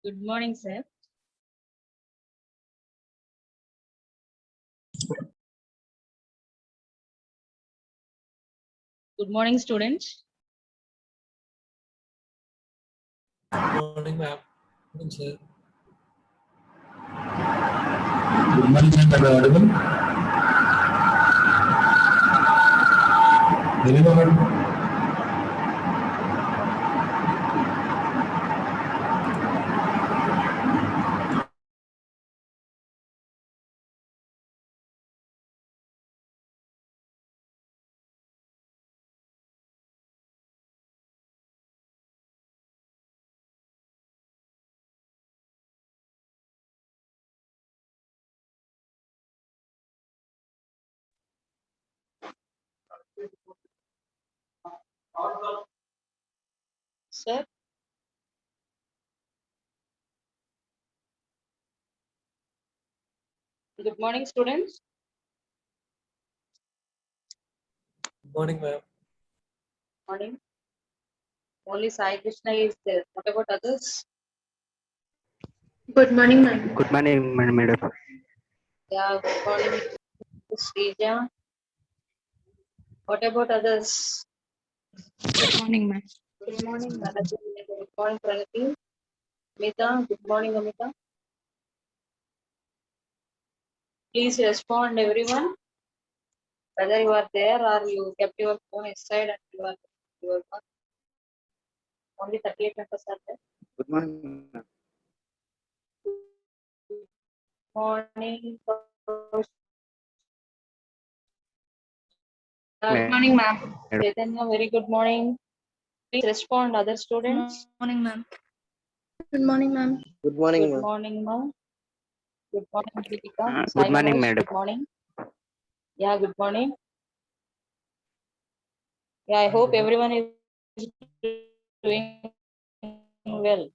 Good morning, sir. Good morning, students. Good morning, ma'am. Good morning, sir. Good morning, ma'am. Am I audible? Anyone? Sir. Good morning, students. Good morning, ma'am. Morning. Only Sai Krishna is there. What about others? Good morning, ma'am. Good morning, madam. Yeah, good morning, Srija. What about others? Good morning, ma'am. Good morning, Pragati. Good morning, Pragati. Amita, good morning, Amita. Please respond, everyone. Whether you are there or you kept your phone aside and you are your work. Only 38 members are there. Good morning, ma'am. Morning. Good morning, ma'am. Chaitanya, very good morning. Please respond, other students. Good morning, ma'am. Good morning, ma'am. Good morning, Good ma'am. morning, ma'am. Good morning, Deepika. Good morning, Manoj, madam. good morning. Yeah, good morning. Yeah, I hope everyone is doing well.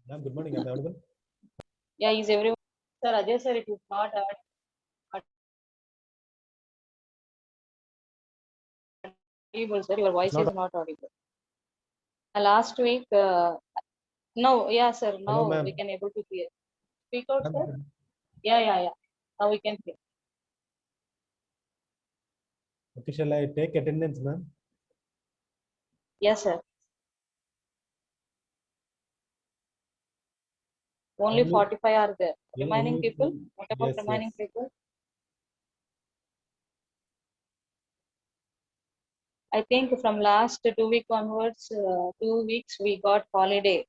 Ma'am, good morning. Am I audible? Yeah, is everyone? Sir, Ajay sir, it is not audible, sir. Your voice is not audible. Last week, no, yeah, sir. Hello, Now ma'am. we can able to hear. Speak out, sir. Ma'am, Yeah. Now we can hear. okay, shall I take attendance, ma'am? Yes, sir. Only 45 are there. Remaining people? What about Yes, remaining yes. people? I think from last 2 week onwards, 2 weeks we got holiday.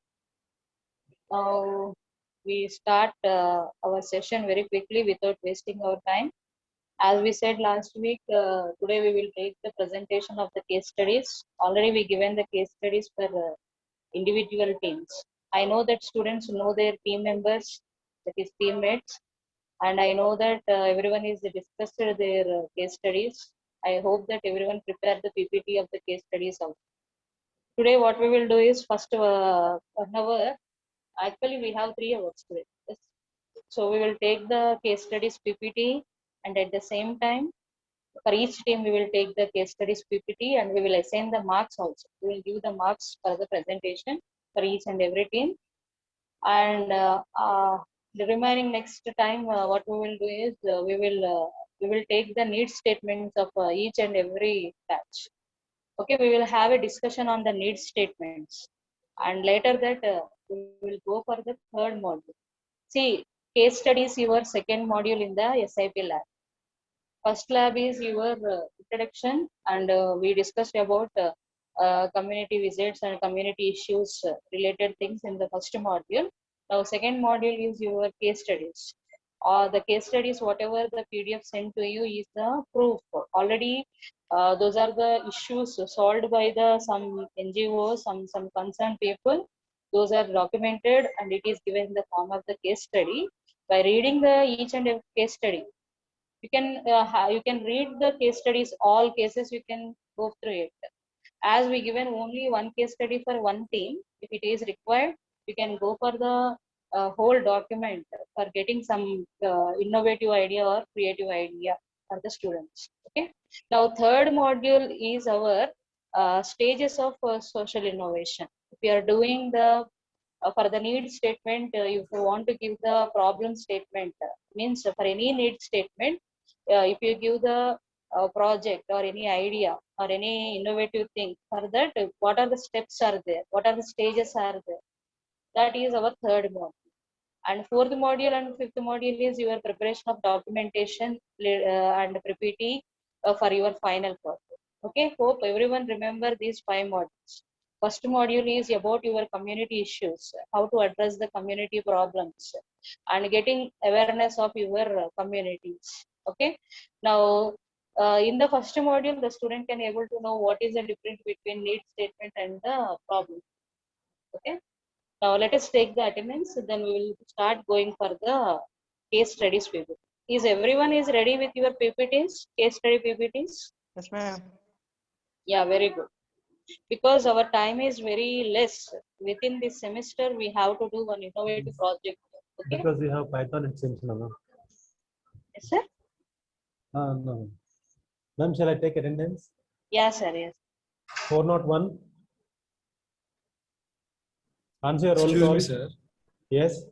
Now we start our session very quickly without wasting our time. As we said last week, today we will take the presentation of the case studies. Already we given the case studies for individual teams. I know that students know their team members, that is teammates, and I know that everyone is discussed their case studies. I hope that everyone prepare the PPT of the case studies also. Today what we will do is first 1 hour. Actually we have 3 hours today. Yes. So we will take the case studies PPT, and at the same time for each team we will take the case studies PPT and we will assign the marks also. We will give the marks for the presentation for each and every team. And the remaining next time what we will do is we will take the need statements of each and every batch. Okay, we will have a discussion on the need statements, and later that we will go for the third module. See, case studies your second module in the SIP lab. First lab is your introduction, and we discussed about community visits and community issues related things in the first module. Now, second module is your case studies. the case studies, whatever the PDF sent to you is the proof. Already, those are the issues solved by the some NGOs, some concerned people. Those are documented and it is given in the form of the case study. By reading the each and every case study, you can you can read the case studies, all cases you can go through it. As we given only one case study for one team, if it is required, you can go for the whole document for getting some innovative idea or creative idea for the students. Okay. Now, third module is our stages of social innovation. If you are doing the for the need statement, if you want to give the problem statement, means for any need statement, if you give the project or any idea or any innovative thing for that, what are the steps are there, what are the stages are there, that is our third module. And fourth module and fifth module is your preparation of documentation and PPT for your final project. Okay, hope everyone remember these 5 modules. First module is about your community issues, how to address the community problems and getting awareness of your communities. Okay, now in the first module, the student can able to know what is the difference between need statement and the problem. Okay, now let us take the attendance, then we will start going for the case studies PPT. Is everyone is ready with your PPTs, case study PPTs? Yes, ma'am. Yeah, very good. Because our time is very less. Within this semester, we have to do one innovative project. Okay, Because we have Python, it seems, no, no. yes, sir? No. Ma'am, shall I take attendance? Yeah, sir, yes. 401. Answer your roll Excuse call. me, sir. Yes.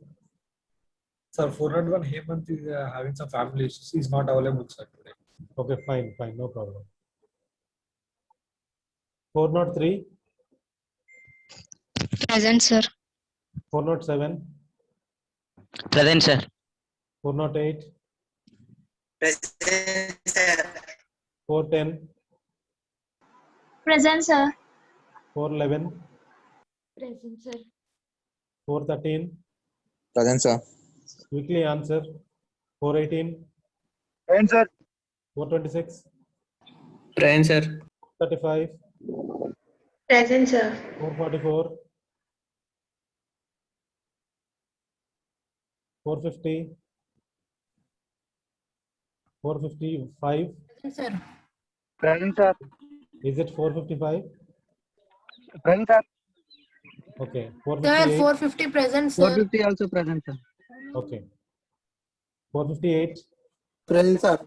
Sir, 401 Hemant is having some family issues. He's not available, sir, today. Okay, fine, no problem. 403, Present, sir. 407, Present, sir. 408, Present, sir. 410, Present, sir. 411, Present, sir. 413. Present, sir. Quickly answer. 418, Present, sir. 426, Present, sir. 35, Present, sir. 444, 450, 455. Present, sir. Present, sir. Is it 455? Present, sir. Okay. Sir, 458. 450 present, sir. 450 also present, sir. Okay. 458, Present, sir.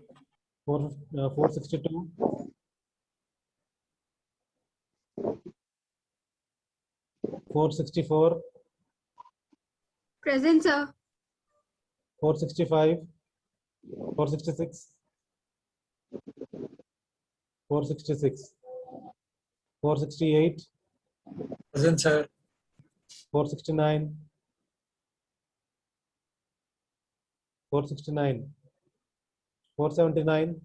462, 464, Present, sir. 465, 466, 466, 468, Present, sir. 469, 469, 479,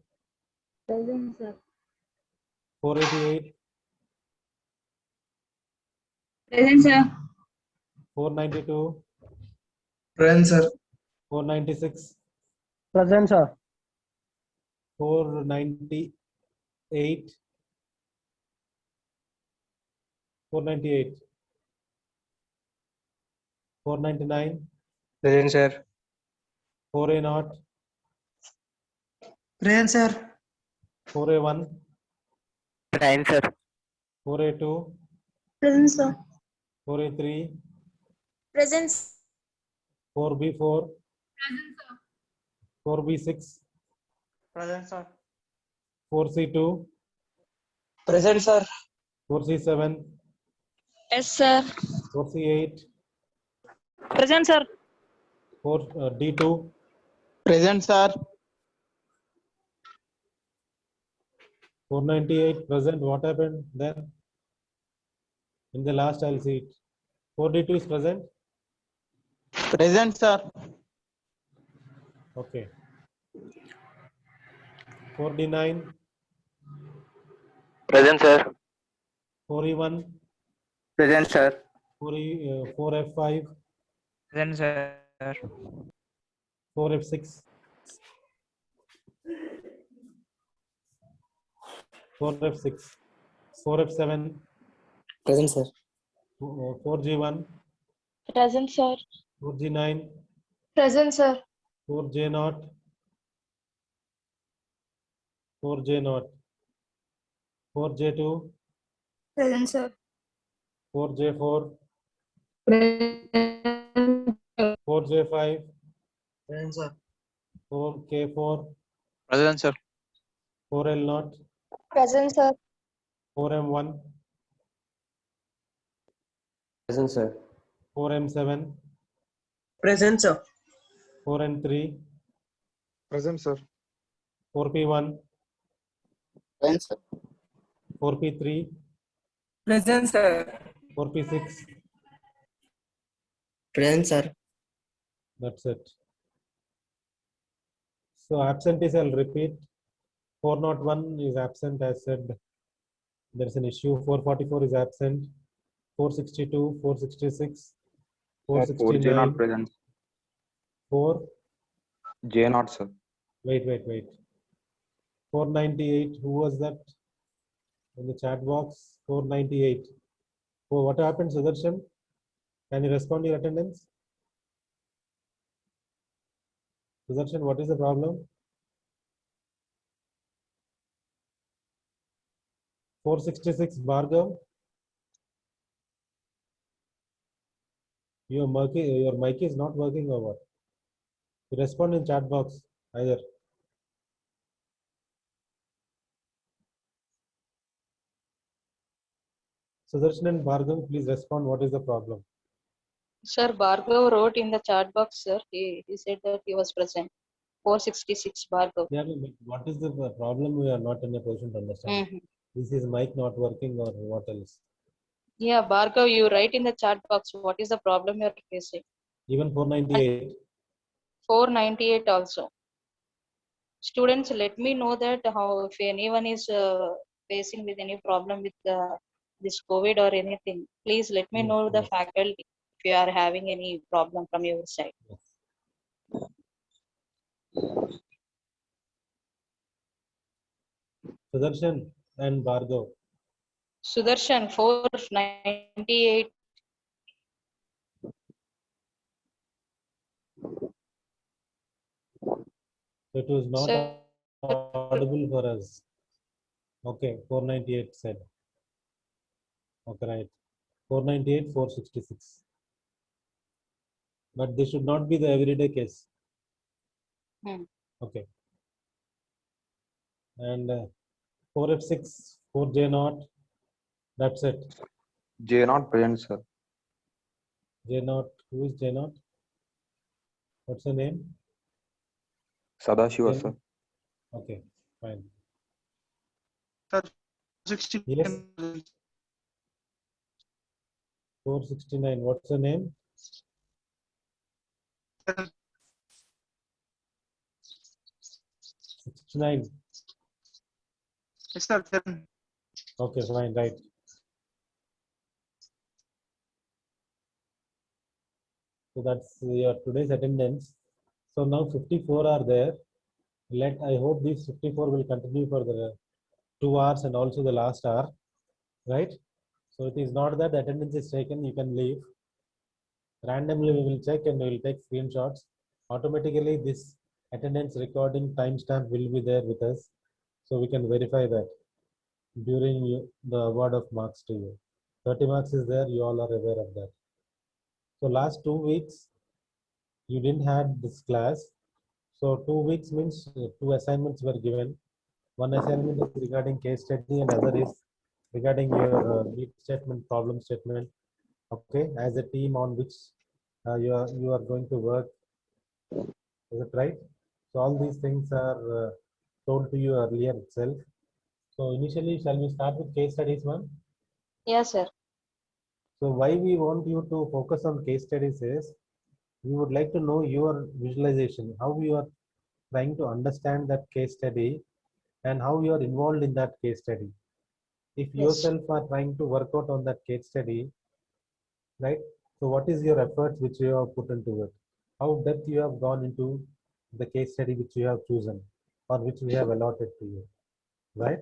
Present, sir. 488, Present, sir. 492, Present, sir. 496, Present, sir. 498, 498, 499, Present, sir. 4A0, Present, sir. 4A1, Present, sir. 4A2, Present, sir. 4A3, Present. 4B4, Present, sir. 4B6, Present, sir. 4C2, Present, sir. 4C7, Yes, sir. 4C8, Present, sir. 4D2, Present, sir. 498 present. What happened then? In the last, I'll see it. 4D2 is present. Present, sir. Okay. 4D9, Present, sir. 4E1, Present, sir. 4F5, Present, sir. 4F6. 4F6. 4F7. Present, sir. 4G1. Present, sir. 4G9. Present, sir. 4J0. 4J0. 4J2. Present, sir. 4J4. Present. 4J5. Present, sir. 4K4. Present, sir. 4L0. Present, sir. 4M1. Present, sir. 4M7. Present, sir. 4M3. Present, sir. 4P1. Present, sir. 4P3. Present, sir. 4P6. Present, sir. That's it. So absentees, I'll repeat. 401 is absent as said. There's an issue. 444 is absent. 462, 466, 4J 469, not present. 4. J not, sir. Wait. 498. Who was that in the chat box? 498. Oh, what happened, Sudarshan? Can you respond to your attendance? Sudarshan, what is the problem? 466, Bhargav. Your mic is not working or what? You respond in chat box either. Sudarshan and Bhargav, please respond. What is the problem? Sir, Bhargav wrote in the chat box, sir. He said that he was present. 466 Bhargav. Yeah, but what is the problem? We are not in a position to understand. Mhm. Is his mic not working or what else? Yeah, Bhargav, you write in the chat box what is the problem you're facing. Even 498. 498 also. Students, let me know that how if anyone is facing with any problem with this COVID or anything, please let me Yes, know the yes. faculty if you are having any problem from your side. Sudarshan and Bhargav. Sudarshan, 498. It was not Sir, audible for us. Okay, 498 said. Okay, right. 498, 466. But this should not be the everyday case. Hmm. Okay. And 4F6, 4J0. That's it. J not present, sir. J0. Who is J0? What's the name? Sadashiva, J0. sir. Okay, fine. Sir, 60. Yes. 469. What's the name? 69. Yes, sir. Okay, fine, right. So that's your today's attendance. So now 54 are there. I hope these 54 will continue for the 2 hours and also the last hour, right? So it is not that the attendance is taken, you can leave. Randomly we will check and we will take screenshots. Automatically this attendance recording timestamp will be there with us. So we can verify that during the award of marks to you. 30 marks is there, you all are aware of that. So last 2 weeks, you didn't have this class. So 2 weeks means 2 assignments were given. One assignment is regarding case study and other is regarding your need statement, problem statement. Okay, as a team on which you are going to work. Is it right? So all these things are told to you earlier itself. So initially, shall we start with case studies one? yes, sir. So why we want you to focus on case studies is we would like to know your visualization, how you are trying to understand that case study and how you are involved in that case study. If Yes. yourself are trying to work out on that case study, right? So what is your efforts which you have put into it? How depth you have gone into the case study which you have chosen or which we have allotted to you, right?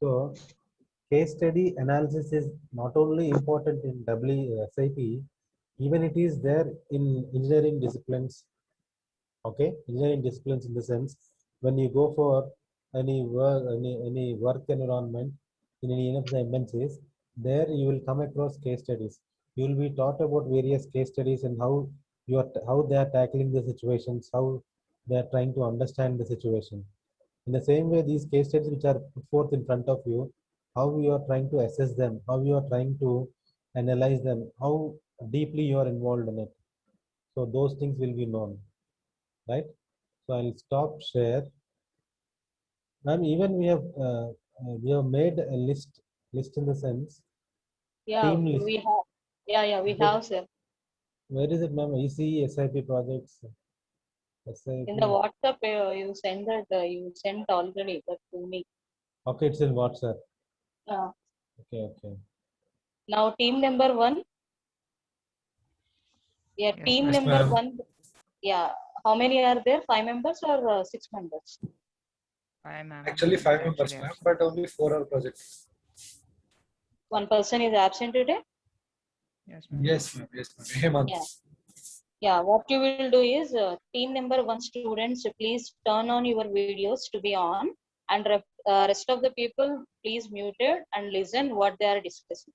So case study analysis is not only important in WSIP, even it is there in engineering disciplines. Okay, engineering disciplines in the sense when you go for any work environment in any of the MNCs, there you will come across case studies. You will be taught about various case studies and how they are tackling the situations, how they are trying to understand the situation. In the same way, these case studies which are put forth in front of you, how you are trying to assess them, how you are trying to analyze them, how deeply you are involved in it. So those things will be known, right? So I'll stop share. Ma'am, even we have made a list in the sense Yeah, team list. we have. Yeah, we Okay. have, sir. Where is it, ma'am? ECE, SIP projects, SIP. In the WhatsApp, you send that. You sent already that to me. Okay, it's in WhatsApp. Uh, Okay. Now team number 1. Yeah, Yes, team ma'am. Yes, number ma'am. 1. Yeah, how many are there? 5 members or 6 members? Five, ma'am. Actually, 5 members, Actually, ma'am, absent. but only 4 are project. One person is absent today. Yes, ma'am. Yes, ma'am. Yes, ma'am. Hemant. Yeah. Yeah, what you will do is team number 1 students, please turn on your videos to be on, and rest of the people please muted and listen what they are discussing.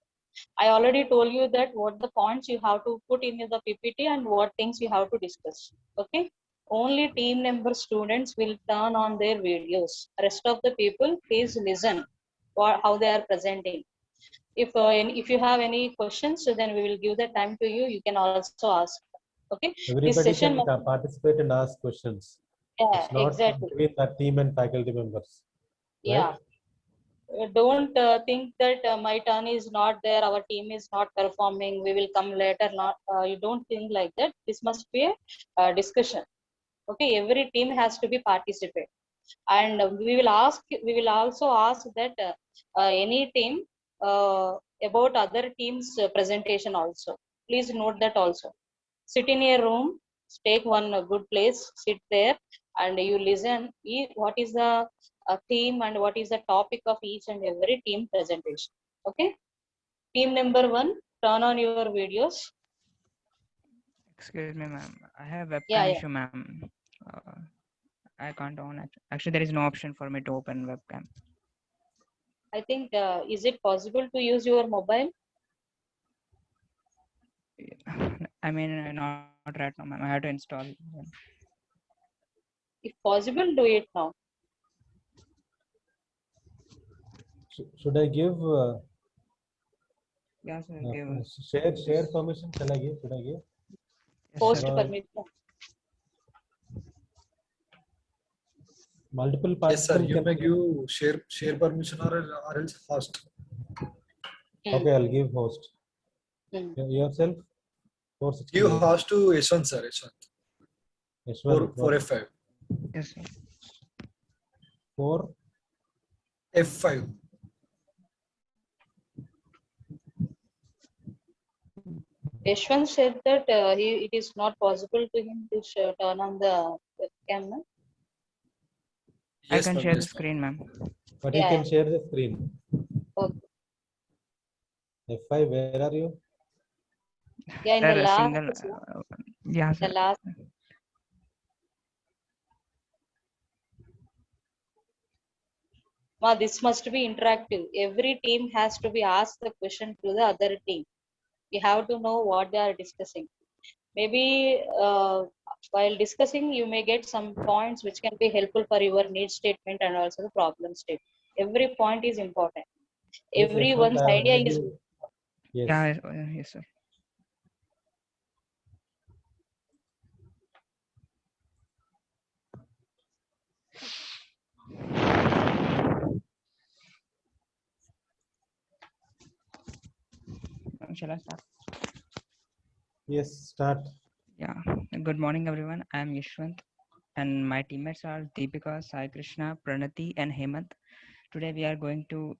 I already told you that what the points you have to put in the PPT and what things you have to discuss. Okay. Only team member students will turn on their videos. Rest of the people please listen how they are presenting. If you have any questions, so then we will give the time to you. You can also ask. Okay. This Everybody session can participate and ask questions. yeah, It's not exactly. between the team and faculty members, right? Yeah. Don't think that my turn is not there, our team is not performing, we will come later. Not you don't think like that. This must be a discussion. Okay, every team has to be participate, and we will also ask that any team uh, about other teams presentation also. Please note that also. Sit in a room, take one good place, sit there, and you listen what is the theme and what is the topic of each and every team presentation. Okay. Team number 1, turn on your videos. Excuse me, ma'am. I have Yeah, webcam issue, ma'am. Uh, I can't on it. Actually, there is no option for me to open webcam. I think is it possible to use your mobile? I mean, not right now, ma'am. I have to install. If possible, do it now. Should I give Yes, sir. Give. share permission? Shall I give? Should I give? Yes, Post sir. permission. Multiple Yes, sir. participants You can. may give share permission or else host. Okay, I'll give host. Mm. Yourself? Give 468. host to Yashwant, sir. Yashwant. Yashwant, For F5. Yes, sir. 4. F5. Yashwant said that it is not possible to him to turn on the webcam. No? I Yes, can ma'am. share the Yes, ma'am. screen, ma'am. But you Yeah, can share the screen. okay. F5, where are you? Yeah, in Sir, the a last, single. Yeah, the sir. last. This must be interactive. Every team has to be asked the question to the other team. You have to know what they are discussing. Maybe while discussing, you may get some points which can be helpful for your need statement and also the problem statement. Every point is important. Yes, Yashwant, Everyone's I have idea made is. you. Yes. Yeah, yes, sir. Shall I start? Yes, start. Yeah. Good morning, everyone. I am Yashwant, and my teammates are Deepika, Sai Krishna, Pranati, and Hemant. Today, we are going to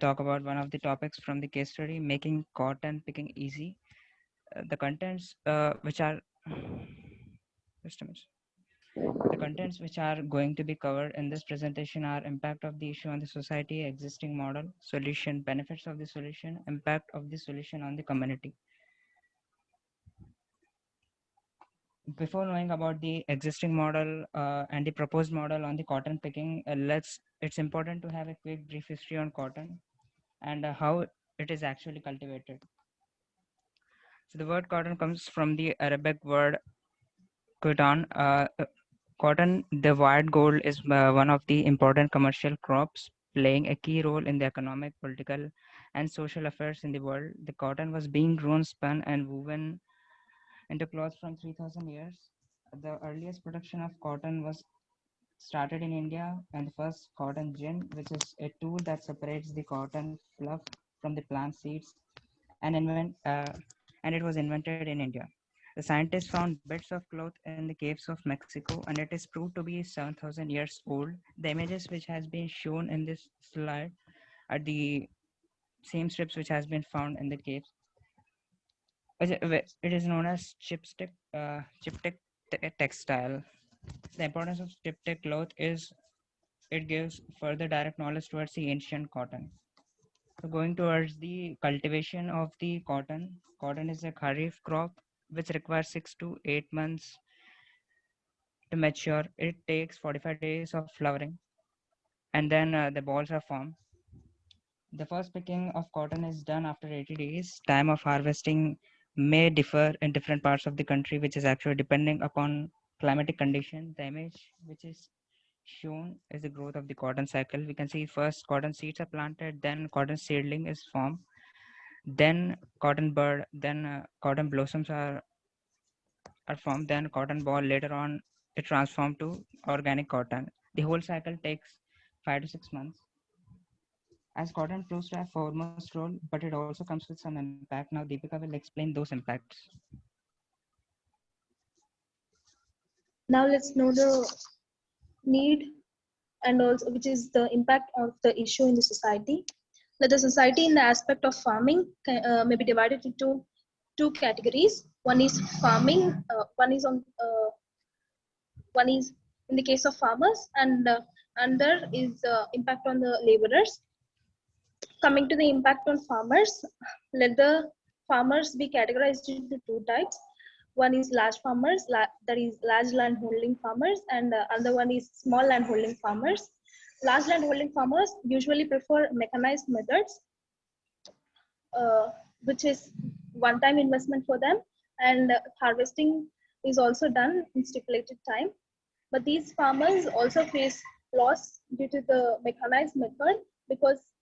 talk about one of the topics from the case study, making cotton picking easy. The contents which are just a minute. The contents which are going to be covered in this presentation are impact of the issue on the society, existing model, solution, benefits of the solution, impact of the solution on the community. Before knowing about the existing model and the proposed model on the cotton picking, it's important to have a quick brief history on cotton and how it is actually cultivated. So the word cotton comes from the Arabic word cotton. Cotton, the white gold, is one of the important commercial crops playing a key role in the economic, political, and social affairs in the world. The cotton was being grown, spun, and woven into cloth from 3000 years. The earliest production of cotton was started in India, and the first cotton gin, which is a tool that separates the cotton fluff from the plant seeds, and it was invented in India. The scientists found bits of cloth in the caves of Mexico, and it is proved to be 7,000 years old. The images which has been shown in this slide are the same strips which has been found in the caves. It is known as chiptych textile. The importance of chiptych cloth is it gives further direct knowledge towards the ancient cotton. So going towards the cultivation of the cotton, cotton is a kharif crop which requires 6 to 8 months to mature. It takes 45 days of flowering, and then the balls are formed. The first picking of cotton is done after 80 days. Time of harvesting may differ in different parts of the country, which is actually depending upon climatic condition. The image which is shown is the growth of the cotton cycle. We can see first cotton seeds are planted, then cotton seedling is formed, then cotton bud, then cotton blossoms are formed, then cotton ball. Later on, it transformed to organic cotton. The whole cycle takes 5 to 6 months. As cotton proves to have foremost role, but it also comes with some impact. Now, Deepika will explain those impacts. Now let's know the need and also which is the impact of the issue in the society. That the society in the aspect of farming may be divided into two categories. One is farming, one is in the case of farmers, and another is impact on the laborers. Coming to the impact on farmers, let the farmers be categorized into two types. One is large farmers, that is large land holding farmers, and other one is small land holding farmers. Large land holding farmers usually prefer mechanized methods, which is one-time investment for them, and harvesting is also done in stipulated time. But these farmers also face loss due to the mechanized method because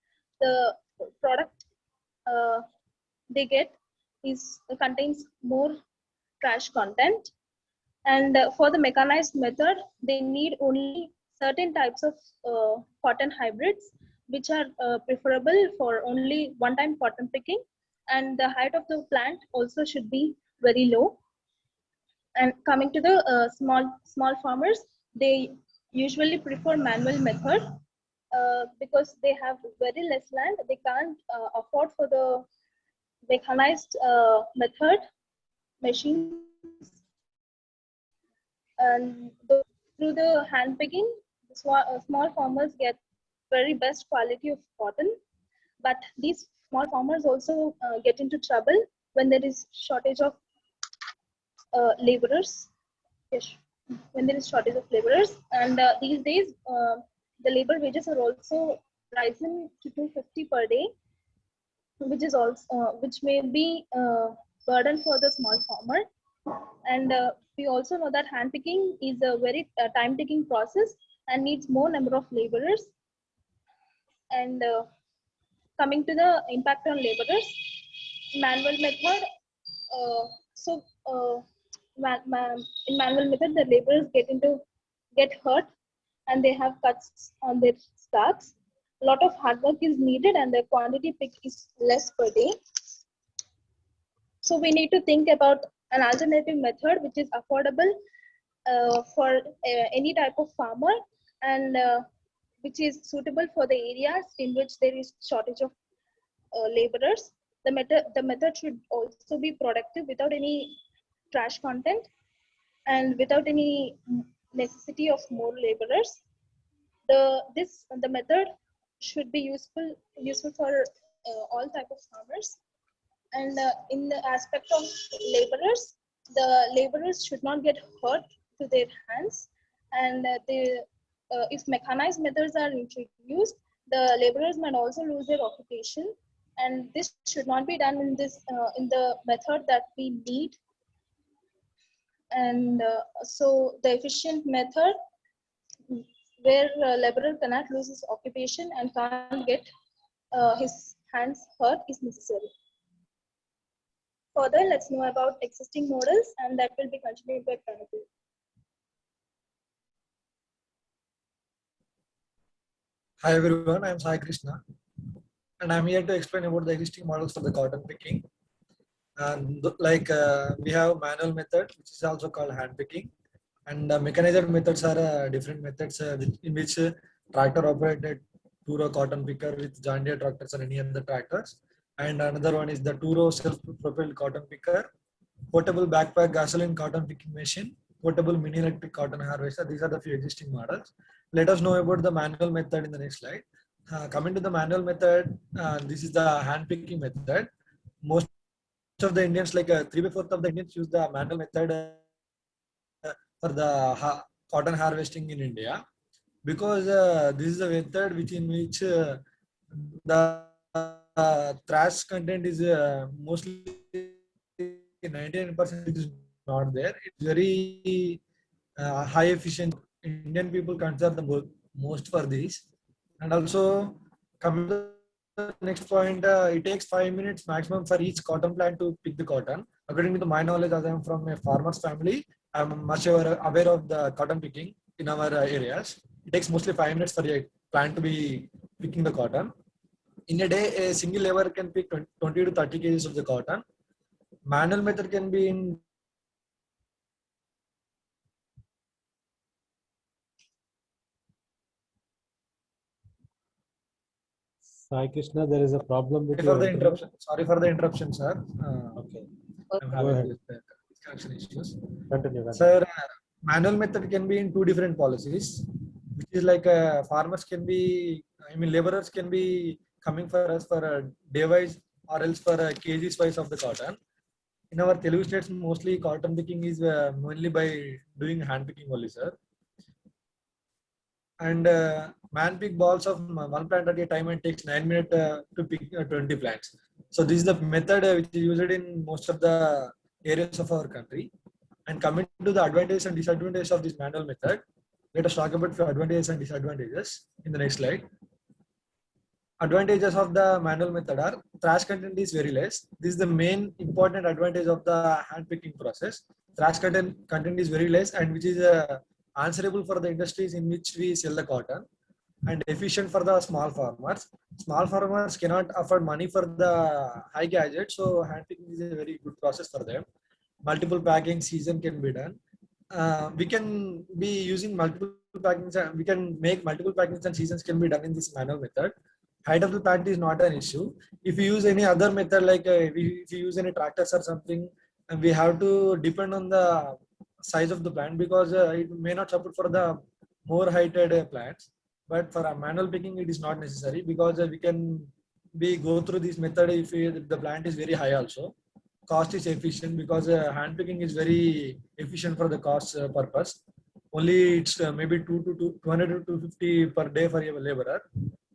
the product they get contains more trash content, and for the mechanized method they need only certain types of cotton hybrids which are preferable for only one-time cotton picking, and the height of the plant also should be very low. And coming to the small farmers, they usually prefer manual method because they have very less land. They can't afford for the mechanized method machines, and through the hand picking, small farmers get very best quality of cotton. But these small farmers also get into trouble when there is shortage of laborers. Yes, when there is shortage of laborers, and these days the labor wages are also rising to 250 per day, which is also which may be burden for the small farmer. And we also know that hand picking is a very time-taking process and needs more number of laborers. And coming to the impact on laborers, manual method. So in manual method, the laborers get hurt and they have cuts on their stalks. A lot of hard work is needed and the quantity picked is less per day. So we need to think about an alternative method which is affordable for any type of farmer, and which is suitable for the areas in which there is shortage of laborers. The method should also be productive without any trash content and without any necessity of more laborers. The method should be useful for all type of farmers. And in the aspect of laborers, the laborers should not get hurt to their hands. And if mechanized methods are introduced, the laborers might also lose their occupation. And this should not be done in the method that we need. And so the efficient method where laborer cannot lose his occupation and can't get his hands hurt is necessary. Further, let's know about existing models, and that will be continued by Pranati. Hi everyone, I am Sai Krishna, and I'm here to explain about the existing models for the cotton picking. And we have manual method, which is also called hand picking, and mechanized methods are different methods in which tractor operated two-row cotton picker with John Deere tractors or any other tractors. And another one is the two-row self-propelled cotton picker, portable backpack gasoline cotton picking machine, portable mini electric cotton harvester. These are the few existing models. Let us know about the manual method in the next slide. Coming to the manual method, this is the hand picking method. Most of the Indians, like 3/4 of the Indians, use the manual method for the cotton harvesting in India, because this is a method in which the thrash content is mostly 99% is not there. It's very high efficient. Indian people consider the most for this. And also, coming to the next point, it takes 5 minutes maximum for each cotton plant to pick the cotton. According to my knowledge, as I am from a farmer's family, I'm much aware of the cotton picking in our areas. It takes mostly 5 minutes for a plant to be picking the cotton. In a day, a single laborer can pick 20 to 30 kgs of the cotton. Manual method can be in Sai Krishna, there is a problem with Sorry your for the internet. interruption. Sorry for the interruption, sir. Okay, I'm go having ahead. this connection issues. Continue. Sir, manual method can be in two different policies, which is like farmers can be, laborers can be coming for us for a day wise or else for a kgs wise of the cotton. In our Telugu states, mostly cotton picking is mainly by doing hand picking only, sir. And man pick balls of one plant at a time and takes 9 minutes to pick 20 plants. So this is the method which is used in most of the areas of our country. And coming to the advantages and disadvantages of this manual method, let us talk about the advantages and disadvantages in the next slide. Advantages of the manual method are thrash content is very less. This is the main important advantage of the hand picking process. Thrash content is very less, and which is answerable for the industries in which we sell the cotton, and efficient for the small farmers. Small farmers cannot afford money for the high gadgets, so hand picking is a very good process for them. Multiple packing season can be done. We can be using multiple packings. We can make multiple packings and seasons can be done in this manual method. Height of the plant is not an issue. If you use any other method, like if you use any tractors or something, we have to depend on the size of the plant, because it may not support for the more heighted plants. But for a manual picking, it is not necessary, because we can go through this method if the plant is very high also. Cost is efficient, because hand picking is very efficient for the cost purpose. Only it's maybe 200 to 250 per day for a laborer.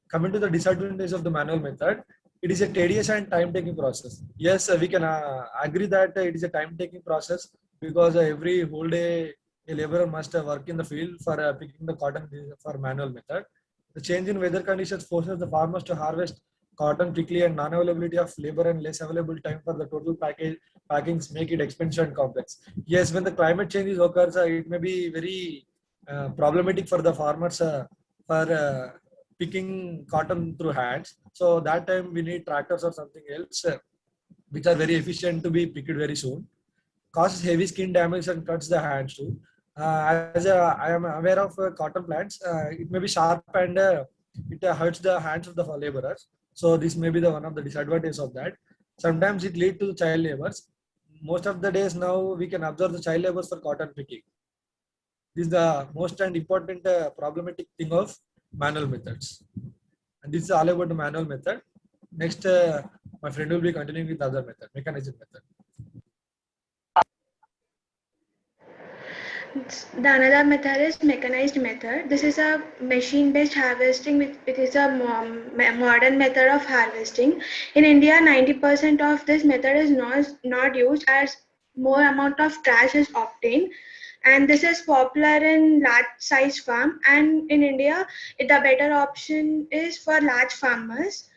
Coming to the disadvantage of the manual method, it is a tedious and time-taking process. Yes, we can agree that it is a time-taking process, because every whole day a laborer must work in the field for picking the cotton for manual method. The change in weather conditions forces the farmers to harvest cotton quickly, and non-availability of labor and less available time for the total packings make it expensive and complex. Yes, when the climate changes occurs, it may be very problematic for the farmers for picking cotton through hands. So that time we need tractors or something else, which are very efficient to be picked very soon. Causes heavy skin damage and cuts the hands too. I am aware of cotton plants, it may be sharp, and it hurts the hands of the laborers. So this may be the one of the disadvantages of that. Sometimes it leads to child labors. Most of the days now we can observe the child labors for cotton picking. This is the most and important problematic thing of manual methods. And this is all about the manual method. Next, my friend will be continuing with other method, mechanized method. The another method is mechanized method. This is a machine-based harvesting. It is a modern method of harvesting. In India, 90% of this method is not used, as more amount of trash is obtained. And this is popular in large size farm. And in India, the better option is for large farmers.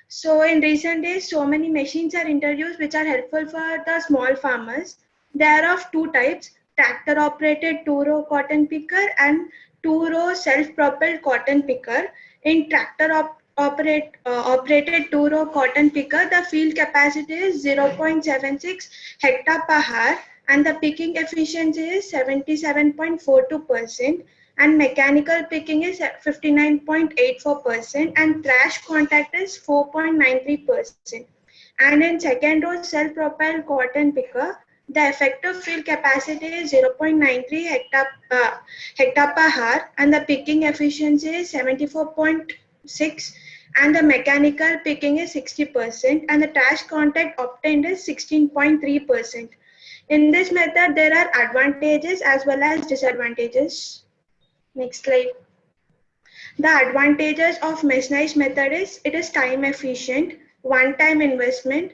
So in recent days, so many machines are introduced which are helpful for the small farmers. They are of two types: tractor operated two-row cotton picker and two-row self-propelled cotton picker. In tractor operated two-row cotton picker, the field capacity is 0.76 hectare per hour and the picking efficiency is 77.42%, and mechanical picking is at 59.84%, and trash contact is 4.93%. And in second row self-propelled cotton picker, the effective field capacity is 0.93 hectare per hour and the picking efficiency is 74.6, and the mechanical picking is 60%, and the trash contact obtained is 16.3%. In this method, there are advantages as well as disadvantages. Next slide. The advantages of mechanized method is it is time efficient, one-time investment,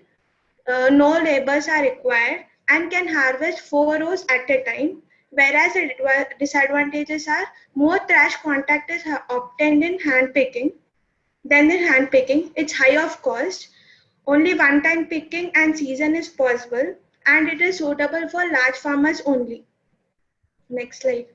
no labors are required, and can harvest 4 rows at a time. Whereas the disadvantages are more trash contact is obtained in hand picking. Then in hand picking, it's high of cost. Only one-time picking and season is possible, and it is suitable for large farmers only. Next slide.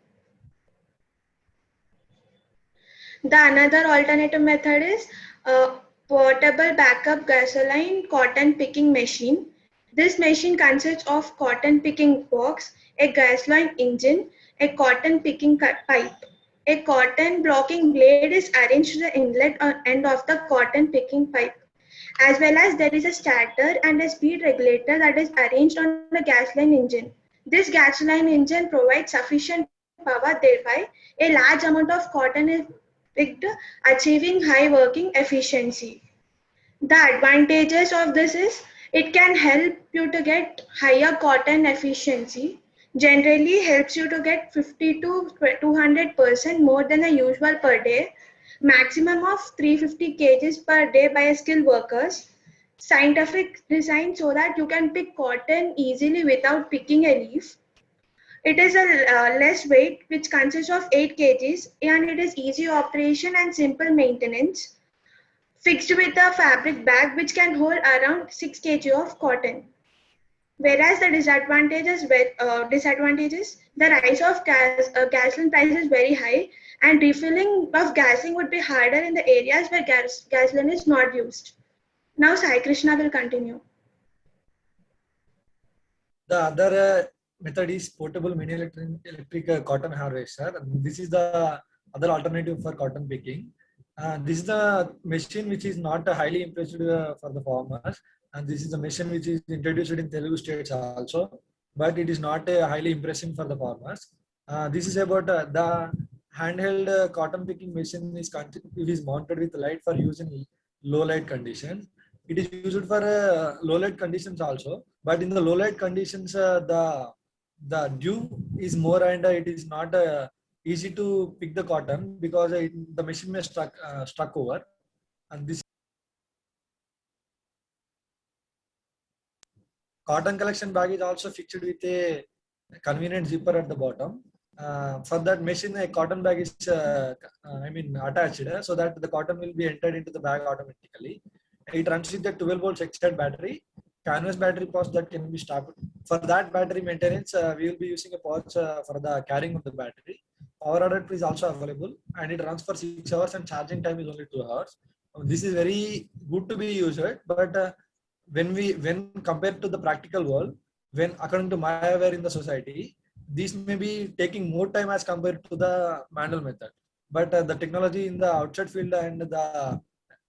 The another alternative method is a portable backup gasoline cotton picking machine. This machine consists of cotton picking box, a gasoline engine, a cotton picking pipe. A cotton blocking blade is arranged to the inlet or end of the cotton picking pipe. As well as there is a starter and a speed regulator that is arranged on the gasoline engine. This gasoline engine provides sufficient power, thereby a large amount of cotton is picked, achieving high working efficiency. The advantages of this is it can help you to get higher cotton efficiency. Generally helps you to get 50 to 200% more than the usual per day. Maximum of 350 kgs per day by skilled workers. Scientific design so that you can pick cotton easily without picking a leaf. It is a less weight which consists of 8 kgs and it is easy operation and simple maintenance. Fixed with a fabric bag which can hold around 6 kg of cotton. Whereas the disadvantages, the rise of gasoline price is very high and refilling of gassing would be harder in the areas where gasoline is not used. Now Sai Krishna will continue. The other method is portable mini electric cotton harvester. This is the other alternative for cotton picking. This is the machine which is not highly impressive for the farmers, and this is the machine which is introduced in Telugu states also, but it is not highly impressive for the farmers. This is about the handheld cotton picking machine is mounted with light for use in low light conditions. It is used for low light conditions also, but in the low light conditions, the dew is more and it is not easy to pick the cotton because the machine may stuck over. And this cotton collection bag is also fixed with a convenient zipper at the bottom. For that machine, a cotton bag is attached so that the cotton will be entered into the bag automatically. It runs with a 12 volt extended battery, canvas battery pouch that can be stopped. For that battery maintenance, we will be using a pouch for the carrying of the battery. Power adapter is also available and it runs for 6 hours and charging time is only 2 hours. This is very good to be used, but when compared to the practical world, when according to my aware in the society, this may be taking more time as compared to the manual method. But the technology in the outside field and the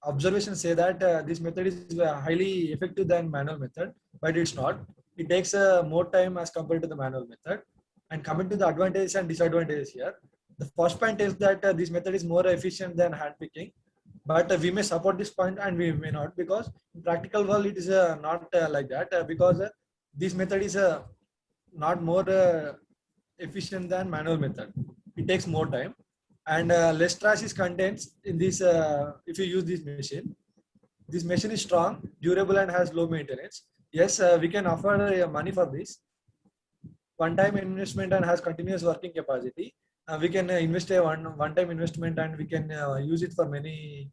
observations say that this method is highly effective than manual method, but it's not. It takes more time as compared to the manual method. And coming to the advantages and disadvantages here, the first point is that this method is more efficient than hand picking, but we may support this point and we may not, because in practical world it is not like that, because this method is not more efficient than manual method. It takes more time, and less trash is contained in this if you use this machine. This machine is strong, durable, and has low maintenance. Yes, we can afford money for this. One-time investment and has continuous working capacity. We can invest a one-time investment and we can use it for many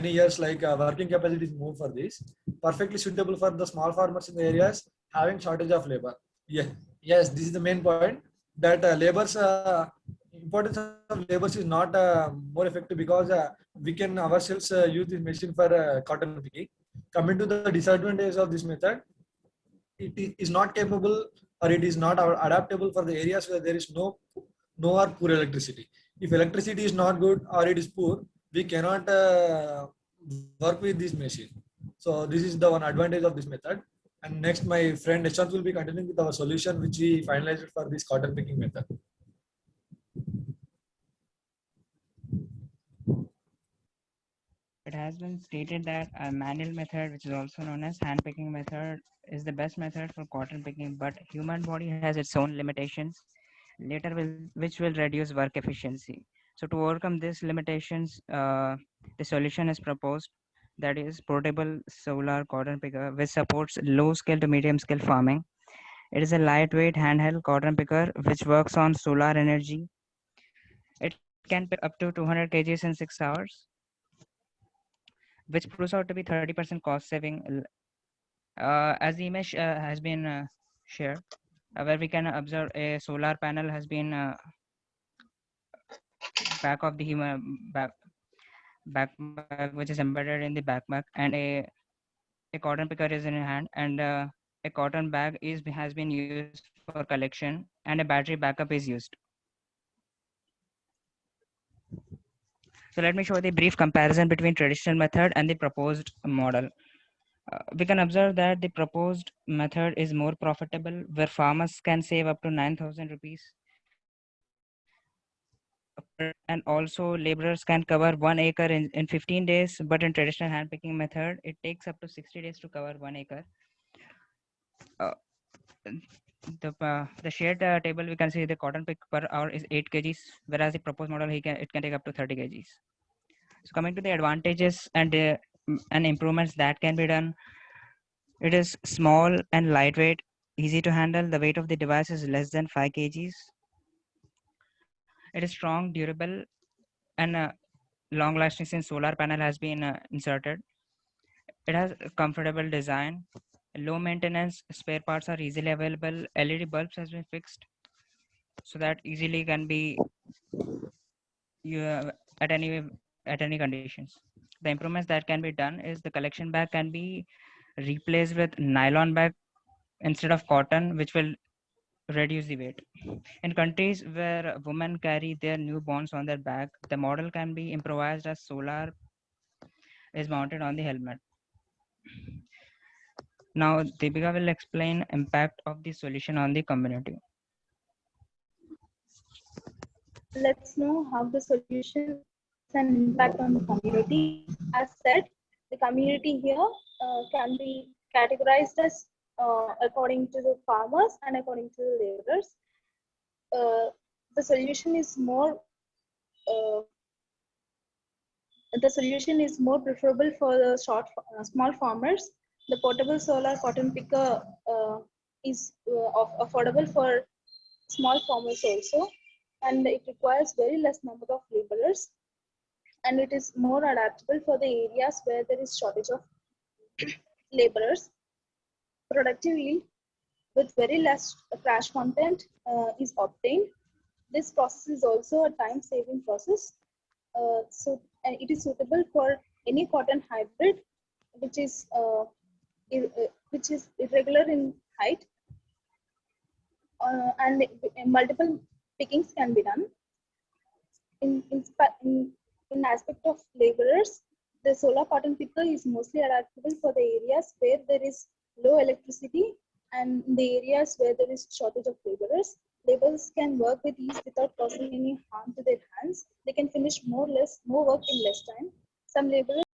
years. Like working capacity is more for this. Perfectly suitable for the small farmers in the areas having shortage of labor. Yeah, yes, this is the main point, that labor's importance of labors is not more effective, because we can ourselves use this machine for cotton picking. Coming to the disadvantage of this method, it is not capable, or it is not adaptable for the areas where there is no or poor electricity. If electricity is not good or it is poor, we cannot work with this machine. So this is the one advantage of this method. And next, my friend Nishant will be continuing with our solution, which we finalized for this cotton picking method. It has been stated that a manual method, which is also known as hand picking method, is the best method for cotton picking, but human body has its own limitations which will reduce work efficiency. So to overcome these limitations, the solution is proposed, that is portable solar cotton picker, which supports low scale to medium scale farming. It is a lightweight handheld cotton picker which works on solar energy. It can pick up to 200 kgs in 6 hours, which proves out to be 30% cost saving. As the image has been shared, where we can observe a solar panel has been back of the human backpack, which is embedded in the backpack, and a cotton picker is in hand, and a cotton bag has been used for collection, and a battery backup is used. So let me show the brief comparison between traditional method and the proposed model. We can observe that the proposed method is more profitable, where farmers can save up to 9,000 rupees, and also laborers can cover 1 acre in 15 days, but in traditional hand picking method it takes up to 60 days to cover 1 acre. The shared table, we can see the cotton pick per hour is 8 kgs, whereas the proposed model it can take up to 30 kgs. So coming to the advantages and improvements that can be done, it is small and lightweight, easy to handle. The weight of the device is less than 5 kgs. It is strong, durable, and long lasting, since solar panel has been inserted. It has a comfortable design, low maintenance, spare parts are easily available. LED bulbs has been fixed so that easily can be at any conditions. The improvements that can be done is the collection bag can be replaced with nylon bag instead of cotton, which will reduce the weight. In countries where women carry their newborns on their back, the model can be improvised as solar is mounted on the helmet. Now, Deepika will explain impact of the solution on the community. Let's know how the solution has an impact on the community. As said, the community here can be categorized as according to the farmers and according to the laborers. The solution is more preferable for the small farmers. The portable solar cotton picker is affordable for small farmers also, and it requires very less number of laborers, and it is more adaptable for the areas where there is shortage of laborers. Productive yield with very less trash content is obtained. This process is also a time-saving process. And it is suitable for any cotton hybrid which is irregular in height, and multiple pickings can be done. In aspect of laborers, the solar cotton picker is mostly adaptable for the areas where there is low electricity and the areas where there is shortage of laborers. laborers can work with ease without causing any harm to their hands. They can finish more work in less time. Some laborers